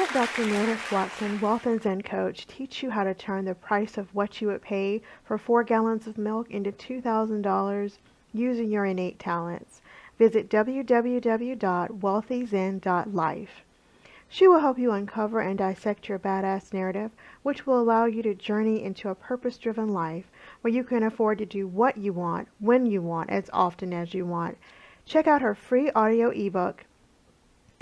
let Dr. Meredith Watson, Wealth and Zen Coach, teach you how to turn the price of what you would pay for 4 gallons of milk into $2,000 using your innate talents. Visit www.wealthyzen.life. She will help you uncover and dissect your badass narrative, which will allow you to journey into a purpose-driven life where you can afford to do what you want, when you want, as often as you want. Check out her free audio ebook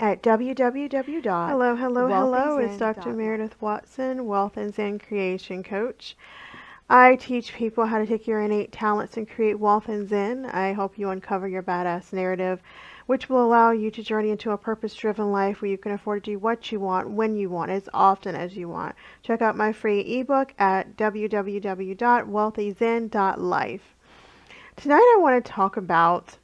at www. Hello. It's Dr. Meredith Watson, Wealth and Zen Creation Coach. I teach people how to take your innate talents and create wealth and zen. I help you uncover your badass narrative, which will allow you to journey into a purpose-driven life where you can afford to do what you want, when you want, as often as you want. Check out my free ebook at www.wealthyzen.life. Tonight I want to talk about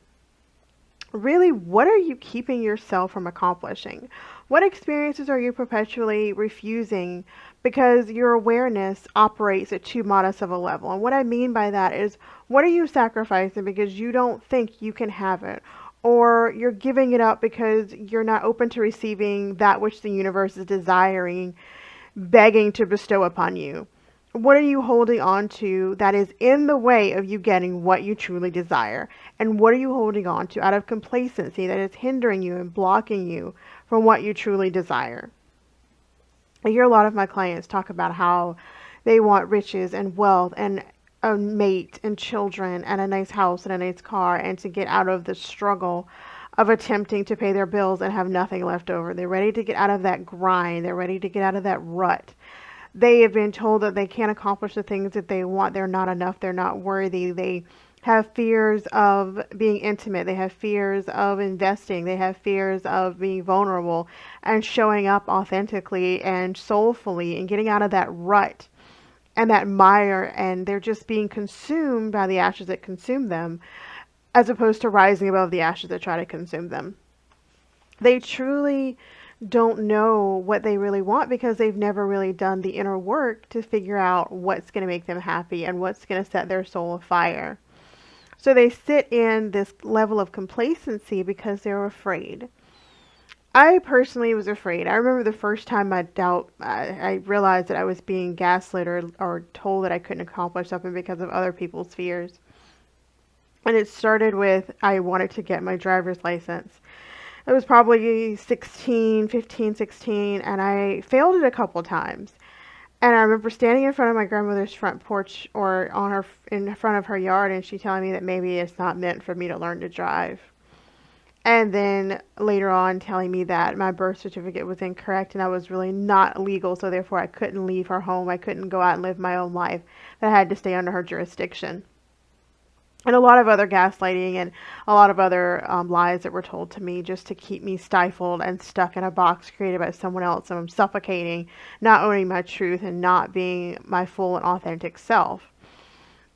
really, what are you keeping yourself from accomplishing? What experiences are you perpetually refusing because your awareness operates at too modest of a level? And what I mean by that is, what are you sacrificing because you don't think you can have it? Or you're giving it up because you're not open to receiving that which the universe is desiring, begging to bestow upon you? What are you holding on to that is in the way of you getting what you truly desire? And what are you holding on to out of complacency that is hindering you and blocking you from what you truly desire? I hear a lot of my clients talk about how they want riches and wealth and a mate and children and a nice house and a nice car, and to get out of the struggle of attempting to pay their bills and have nothing left over. They're ready to get out of that grind. They're ready to get out of that rut. They have been told that they can't accomplish the things that they want. They're not enough. They're not worthy. They have fears of being intimate. They have fears of investing. They have fears of being vulnerable and showing up authentically and soulfully and getting out of that rut and that mire. And they're just being consumed by the ashes that consume them, as opposed to rising above the ashes that try to consume them. They truly don't know what they really want because they've never really done the inner work to figure out what's going to make them happy and what's going to set their soul afire. So they sit in this level of complacency because they're afraid. I personally was afraid. I remember the first time I realized that I was being gaslit or told that I couldn't accomplish something because of other people's fears. And it started with, I wanted to get my driver's license. I was probably 16, and I failed it a couple times. And I remember standing in front of my grandmother's front porch or in front of her yard, and she telling me that maybe it's not meant for me to learn to drive. And then later on telling me that my birth certificate was incorrect and I was really not legal, so therefore I couldn't leave her home. I couldn't go out and live my own life. That I had to stay under her jurisdiction. And a lot of other gaslighting and a lot of other lies that were told to me just to keep me stifled and stuck in a box created by someone else. And I'm suffocating, not owning my truth and not being my full and authentic self.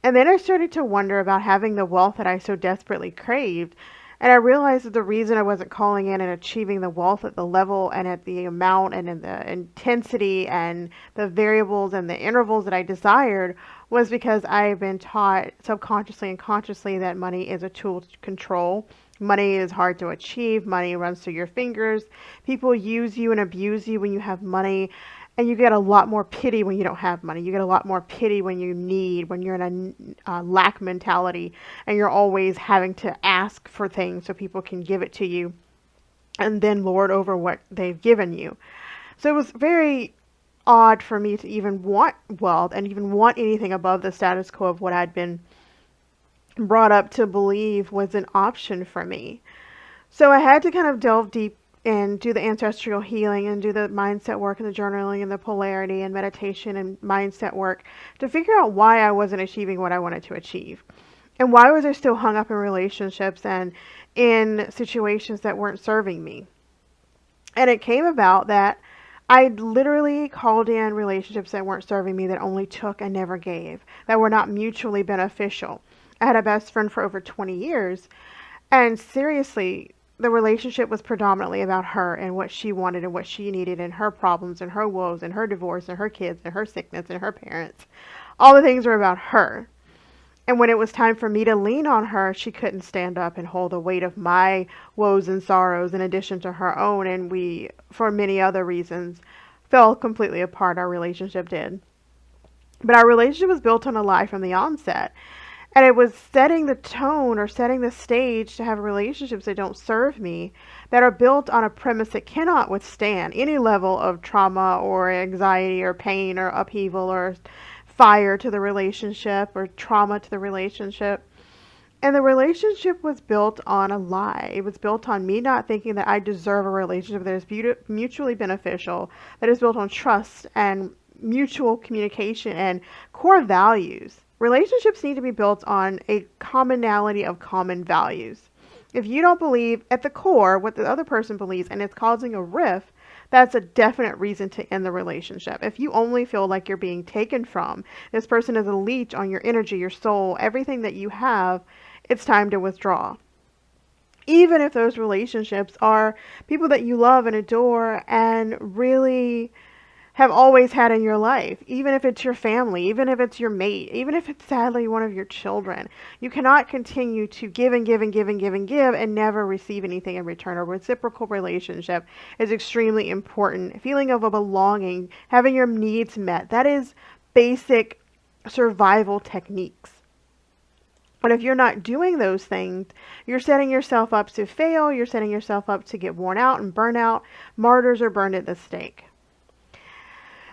And then I started to wonder about having the wealth that I so desperately craved. And I realized that the reason I wasn't calling in and achieving the wealth at the level and at the amount and in the intensity and the variables and the intervals that I desired was because I have been taught subconsciously and consciously that money is a tool to control. Money is hard to achieve. Money runs through your fingers. People use you and abuse you when you have money. And you get a lot more pity when you don't have money. You get a lot more pity when you're in a lack mentality and you're always having to ask for things so people can give it to you and then lord over what they've given you. So it was very odd for me to even want wealth and even want anything above the status quo of what I'd been brought up to believe was an option for me. So I had to kind of delve deep and do the ancestral healing and do the mindset work and the journaling and the polarity and meditation and mindset work to figure out why I wasn't achieving what I wanted to achieve. And why was I still hung up in relationships and in situations that weren't serving me? And it came about that I literally called in relationships that weren't serving me, that only took and never gave, that were not mutually beneficial. I had a best friend for over 20 years, and seriously, the relationship was predominantly about her and what she wanted and what she needed and her problems and her woes and her divorce and her kids and her sickness and her parents. All the things were about her. And when it was time for me to lean on her, she couldn't stand up and hold the weight of my woes and sorrows in addition to her own. And we, for many other reasons, fell completely apart. Our relationship did. But our relationship was built on a lie from the onset. And it was setting the tone or setting the stage to have relationships that don't serve me, that are built on a premise that cannot withstand any level of trauma or anxiety or pain or upheaval or fire to the relationship or trauma to the relationship. And the relationship was built on a lie. It was built on me not thinking that I deserve a relationship that is mutually beneficial, that is built on trust and mutual communication and core values. Relationships need to be built on a commonality of common values. If you don't believe at the core what the other person believes and it's causing a rift, that's a definite reason to end the relationship. If you only feel like you're being taken from, this person is a leech on your energy, your soul, everything that you have, it's time to withdraw. Even if those relationships are people that you love and adore and really have always had in your life, even if it's your family, even if it's your mate, even if it's sadly one of your children. You cannot continue to give and give and give and give and give and never receive anything in return. A reciprocal relationship is extremely important. A feeling of a belonging, having your needs met, that is basic survival techniques. But if you're not doing those things, you're setting yourself up to fail, you're setting yourself up to get worn out and burn out. Martyrs are burned at the stake.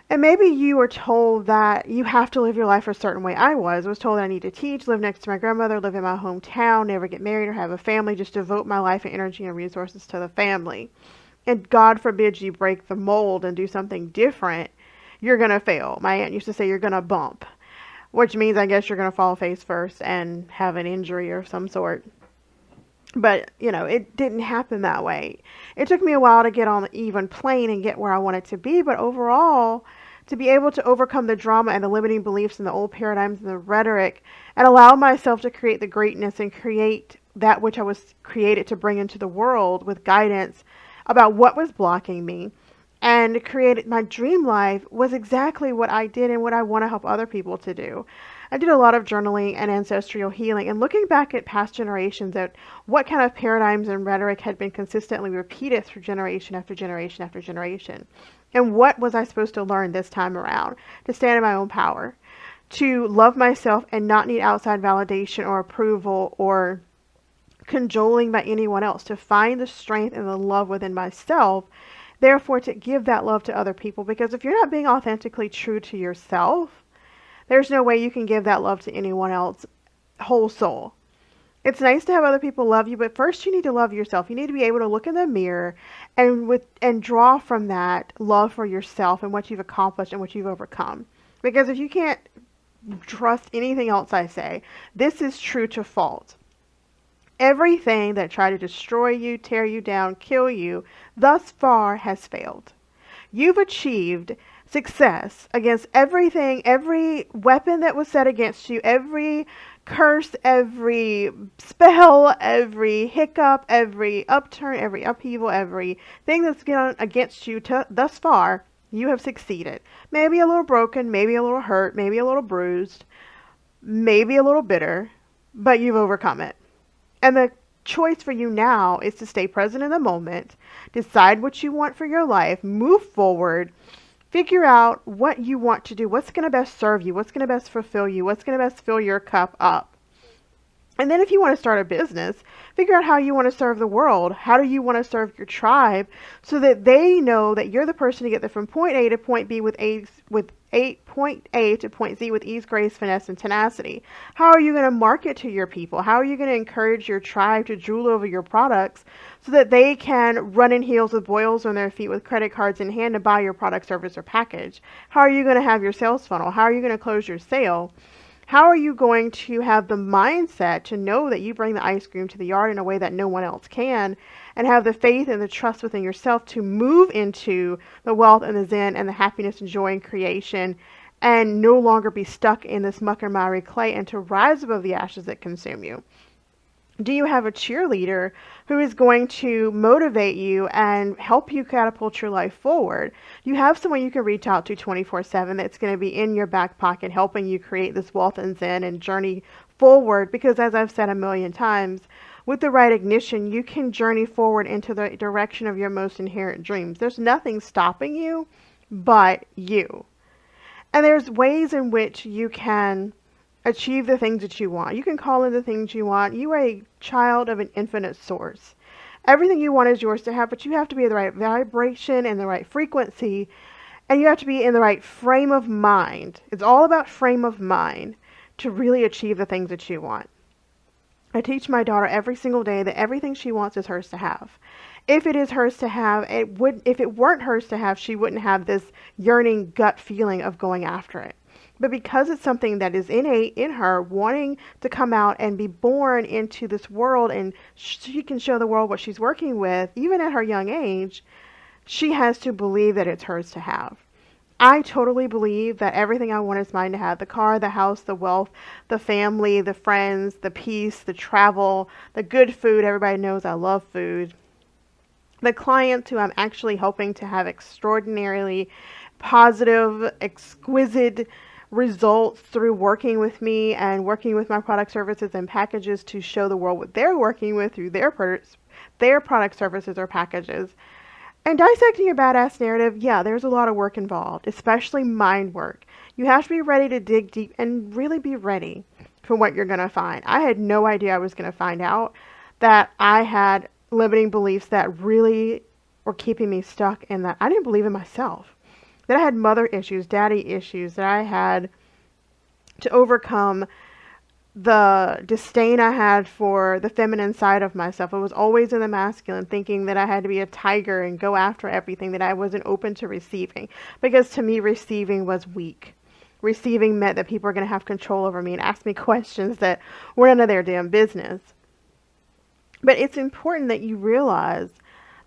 And maybe you were told that you have to live your life a certain way. I was told that I need to teach, live next to my grandmother, live in my hometown, never get married or have a family, just devote my life and energy and resources to the family. And God forbid you break the mold and do something different, you're going to fail. My aunt used to say you're going to bump, which means I guess you're going to fall face first and have an injury of some sort. But, it didn't happen that way. It took me a while to get on the even plane and get where I wanted to be. But overall, to be able to overcome the drama and the limiting beliefs and the old paradigms and the rhetoric and allow myself to create the greatness and create that which I was created to bring into the world with guidance about what was blocking me and created my dream life was exactly what I did and what I want to help other people to do. I did a lot of journaling and ancestral healing and looking back at past generations at what kind of paradigms and rhetoric had been consistently repeated through generation after generation after generation. And what was I supposed to learn this time around? To stand in my own power, to love myself and not need outside validation or approval or cajoling by anyone else, to find the strength and the love within myself, therefore to give that love to other people. Because if you're not being authentically true to yourself, there's no way you can give that love to anyone else whole soul. It's nice to have other people love you, but first you need to love yourself. You need to be able to look in the mirror and draw from that love for yourself and what you've accomplished and what you've overcome. Because if you can't trust anything else I say, this is true to fault. Everything that tried to destroy you, tear you down, kill you, thus far has failed. You've achieved success against everything, every weapon that was set against you, every curse, every spell, every hiccup, every upturn, every upheaval, everything that's gone against you thus far, you have succeeded. Maybe a little broken, maybe a little hurt, maybe a little bruised, maybe a little bitter, but you've overcome it. And the choice for you now is to stay present in the moment, decide what you want for your life, move forward, figure out what you want to do, what's going to best serve you, what's going to best fulfill you, what's going to best fill your cup up. And then if you want to start a business, figure out how you want to serve the world. How do you want to serve your tribe so that they know that you're the person to get them from point A to point B with point A to point Z with ease, grace, finesse, and tenacity. How are you going to market to your people? How are you going to encourage your tribe to drool over your products so that they can run in heels with boils on their feet with credit cards in hand to buy your product, service, or package? How are you going to have your sales funnel? How are you going to close your sale? How are you going to have the mindset to know that you bring the ice cream to the yard in a way that no one else can, and have the faith and the trust within yourself to move into the wealth and the zen and the happiness and joy and creation and no longer be stuck in this muck and miry clay and to rise above the ashes that consume you? Do you have a cheerleader who is going to motivate you and help you catapult your life forward? Do you have someone you can reach out to 24/7 that's going to be in your back pocket helping you create this wealth and zen and journey forward, because as I've said a million times, with the right ignition, you can journey forward into the direction of your most inherent dreams. There's nothing stopping you but you. And there's ways in which you can achieve the things that you want. You can call in the things you want. You are a child of an infinite source. Everything you want is yours to have, but you have to be in the right vibration and the right frequency, and you have to be in the right frame of mind. It's all about frame of mind to really achieve the things that you want. I teach my daughter every single day that everything she wants is hers to have. If it is hers to have, if it weren't hers to have, she wouldn't have this yearning gut feeling of going after it. But because it's something that is innate in her, wanting to come out and be born into this world, and she can show the world what she's working with, even at her young age, she has to believe that it's hers to have. I totally believe that everything I want is mine to have. The car, the house, the wealth, the family, the friends, the peace, the travel, the good food. Everybody knows I love food. The clients who I'm actually hoping to have extraordinarily positive, exquisite results through working with me and working with my product, services, and packages to show the world what they're working with through their product, services, or packages. And dissecting your badass narrative, yeah, there's a lot of work involved, especially mind work. You have to be ready to dig deep and really be ready for what you're going to find. I had no idea I was going to find out that I had limiting beliefs that really were keeping me stuck, and that I didn't believe in myself. That I had mother issues, daddy issues, that I had to overcome the disdain I had for the feminine side of myself. I was always in the masculine, thinking that I had to be a tiger and go after everything, that I wasn't open to receiving. Because to me, receiving was weak. Receiving meant that people were going to have control over me and ask me questions that were none of their damn business. But it's important that you realize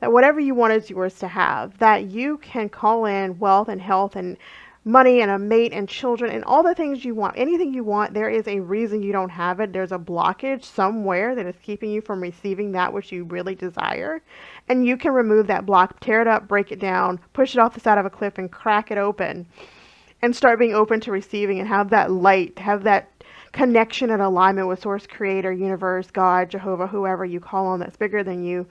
that whatever you want is yours to have, that you can call in wealth and health and money and a mate and children and all the things you want. Anything you want, there is a reason you don't have it. There's a blockage somewhere that is keeping you from receiving that which you really desire. And you can remove that block, tear it up, break it down, push it off the side of a cliff and crack it open and start being open to receiving, and have that light, have that connection and alignment with Source, Creator, Universe, God, Jehovah, whoever you call on that's bigger than you.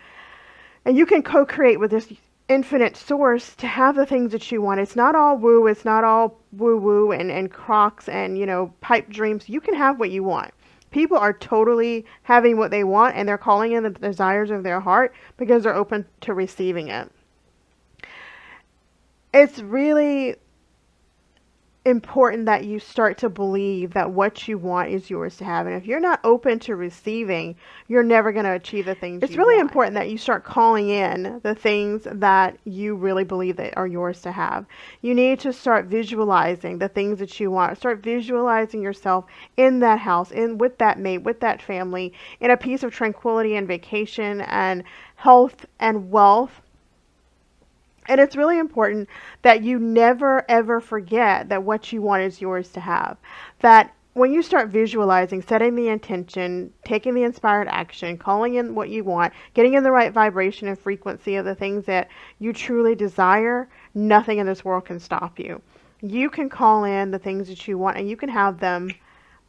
And you can co-create with this infinite source to have the things that you want. It's not all woo, it's not all woo-woo and crocs and, pipe dreams. You can have what you want. People are totally having what they want, and they're calling in the desires of their heart because they're open to receiving it. It's really important that you start to believe that what you want is yours to have. And if you're not open to receiving, you're never going to achieve the things you want. It's really important that you start calling in the things that you really believe that are yours to have. You need to start visualizing the things that you want. Start visualizing yourself in that house, with that mate, with that family, in a piece of tranquility and vacation and health and wealth. And it's really important that you never, ever forget that what you want is yours to have. That when you start visualizing, setting the intention, taking the inspired action, calling in what you want, getting in the right vibration and frequency of the things that you truly desire, nothing in this world can stop you. You can call in the things that you want, and you can have them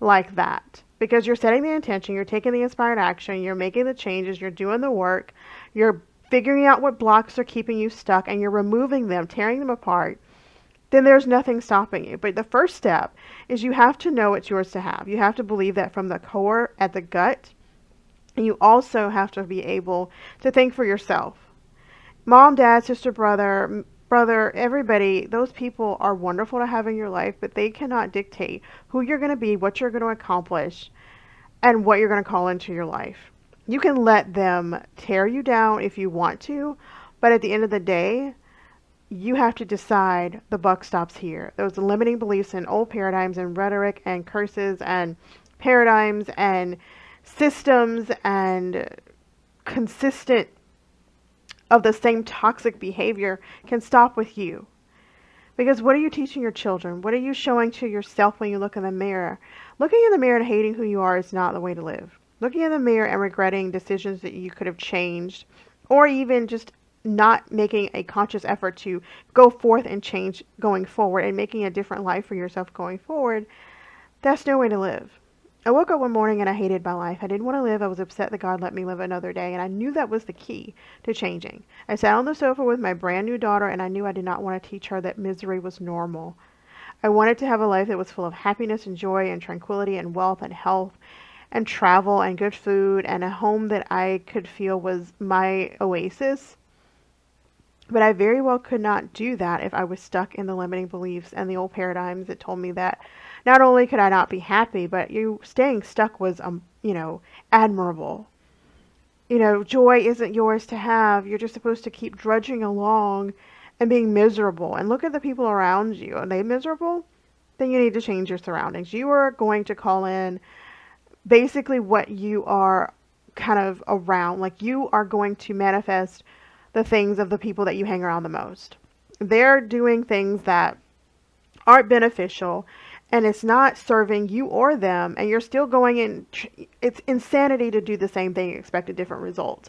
like that. Because you're setting the intention, you're taking the inspired action, you're making the changes, you're doing the work, you're figuring out what blocks are keeping you stuck, and you're removing them, tearing them apart, then there's nothing stopping you. But the first step is you have to know it's yours to have. You have to believe that from the core, at the gut, and you also have to be able to think for yourself. Mom, dad, sister, brother, everybody, those people are wonderful to have in your life, but they cannot dictate who you're going to be, what you're going to accomplish, and what you're going to call into your life. You can let them tear you down if you want to, but at the end of the day, you have to decide the buck stops here. Those limiting beliefs and old paradigms and rhetoric and curses and paradigms and systems and consistent of the same toxic behavior can stop with you. Because what are you teaching your children? What are you showing to yourself when you look in the mirror? Looking in the mirror and hating who you are is not the way to live. Looking in the mirror and regretting decisions that you could have changed, or even just not making a conscious effort to go forth and change going forward and making a different life for yourself going forward, that's no way to live. I woke up one morning and I hated my life. I didn't want to live. I was upset that God let me live another day, and I knew that was the key to changing. I sat on the sofa with my brand new daughter, and I knew I did not want to teach her that misery was normal. I wanted to have a life that was full of happiness and joy and tranquility and wealth and health and travel and good food and a home that I could feel was my oasis. But I very well could not do that if I was stuck in the limiting beliefs and the old paradigms that told me that not only could I not be happy, but you staying stuck was, admirable. Joy isn't yours to have. You're just supposed to keep drudging along and being miserable. And look at the people around you. Are they miserable? Then you need to change your surroundings. You are going to call in basically what you are kind of around. Like you are going to manifest the things of the people that you hang around the most. They're doing things that aren't beneficial and it's not serving you or them, and you're still going in. It's insanity to do the same thing and expect a different result.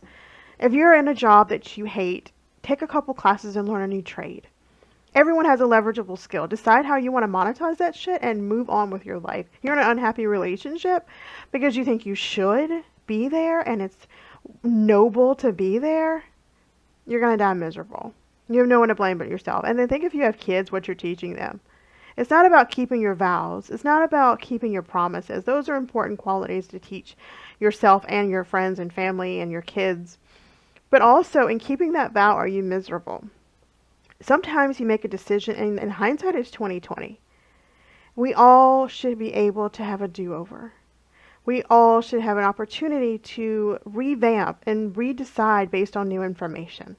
If you're in a job that you hate, take a couple classes and learn a new trade. Everyone has a leverageable skill. Decide how you want to monetize that shit and move on with your life. You're in an unhappy relationship because you think you should be there and it's noble to be there. You're going to die miserable. You have no one to blame but yourself. And then think if you have kids, what you're teaching them. It's not about keeping your vows. It's not about keeping your promises. Those are important qualities to teach yourself and your friends and family and your kids. But also, in keeping that vow, are you miserable? Sometimes you make a decision, and in hindsight, it's 2020. We all should be able to have a do-over. We all should have an opportunity to revamp and redecide based on new information.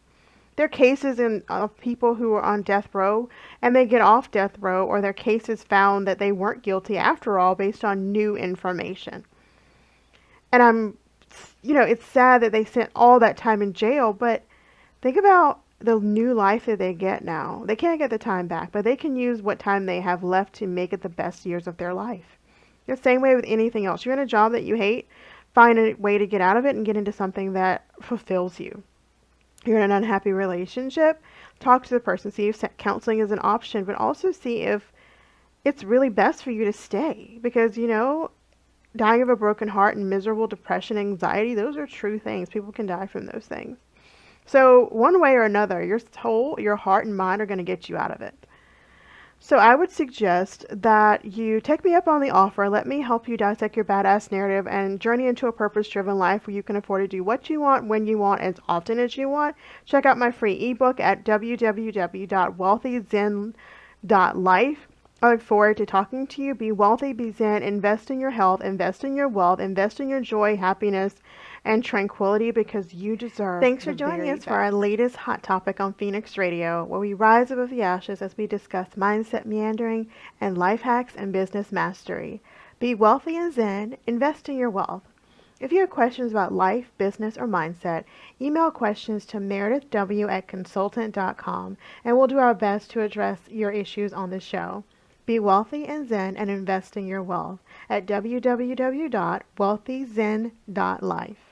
There are cases of people who are on death row and they get off death row, or their cases found that they weren't guilty after all based on new information. And it's sad that they spent all that time in jail, but think about the new life that they get now. They can't get the time back, but they can use what time they have left to make it the best years of their life. The same way with anything else. You're in a job that you hate, find a way to get out of it and get into something that fulfills you. You're in an unhappy relationship, talk to the person, see if counseling is an option, but also see if it's really best for you to stay. Because, dying of a broken heart and miserable depression, anxiety, those are true things. People can die from those things. So one way or another, your soul, your heart and mind are going to get you out of it. So I would suggest that you take me up on the offer. Let me help you dissect your badass narrative and journey into a purpose-driven life where you can afford to do what you want, when you want, as often as you want. Check out my free ebook at www.wealthyzen.life. I look forward to talking to you. Be wealthy, be zen, invest in your health, invest in your wealth, invest in your joy, happiness, and tranquility because you deserve. Thanks for joining us for our latest hot topic on Phoenix Radio, where we rise above the ashes as we discuss mindset meandering and life hacks and business mastery. Be wealthy and zen, invest in your wealth. If you have questions about life, business, or mindset, email questions to meredithw@consultant.com and we'll do our best to address your issues on the show. Be wealthy and zen and invest in your wealth at www.wealthyzen.life.